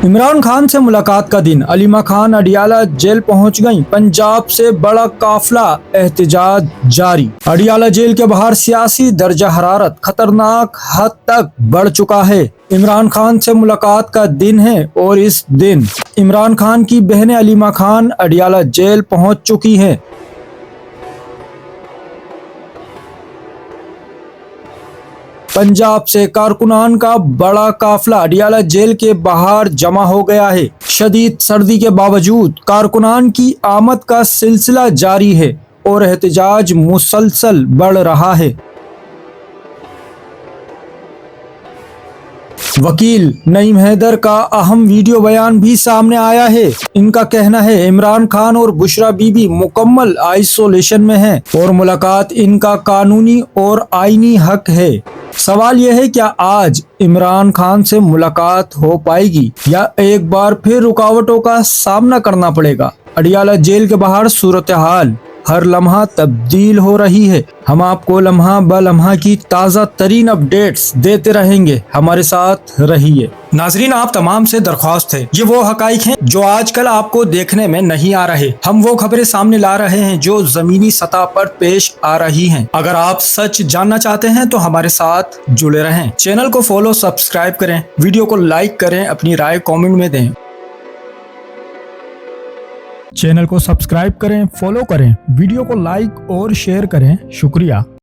इमरान खान से मुलाकात का दिन, अलीमा खान अडियाला जेल पहुंच गईं। पंजाब से बड़ा काफिला, एहतजाज जारी। अडियाला जेल के बाहर सियासी दर्जा हरारत खतरनाक हद तक बढ़ चुका है। इमरान खान से मुलाकात का दिन है और इस दिन इमरान खान की बहनें अलीमा खान अडियाला जेल पहुंच चुकी हैं। पंजाब से कारकुनान का बड़ा काफिला अडियाला जेल के बाहर जमा हो गया है। शदीद सर्दी के बावजूद कारकुनान की आमद का सिलसिला जारी है और एहतजाज मुसलसल बढ़ रहा है। वकील नईम हैदर का अहम वीडियो बयान भी सामने आया है। इनका कहना है इमरान खान और बुशरा बीबी मुकम्मल आइसोलेशन में हैं और मुलाकात इनका कानूनी और आईनी हक है। सवाल यह है, क्या आज इमरान खान से मुलाकात हो पाएगी या एक बार फिर रुकावटों का सामना करना पड़ेगा? अडियाला जेल के बाहर सूरत हाल हर लम्हा तब्दील हो रही है। हम आपको लम्हा ब लम्हा की ताज़ा तरीन अपडेट्स देते रहेंगे, हमारे साथ रहिए। नाजरीन, आप तमाम से दरख्वास्त है, ये वो हकाइक हैं जो आजकल आपको देखने में नहीं आ रहे। हम वो खबरें सामने ला रहे हैं जो जमीनी सतह पर पेश आ रही हैं। अगर आप सच जानना चाहते हैं तो हमारे साथ जुड़े रहें। चैनल को फॉलो सब्सक्राइब करें, वीडियो को लाइक करें, अपनी राय कॉमेंट में दें। चैनल को सब्सक्राइब करें, फॉलो करें, वीडियो को लाइक और शेयर करें। शुक्रिया।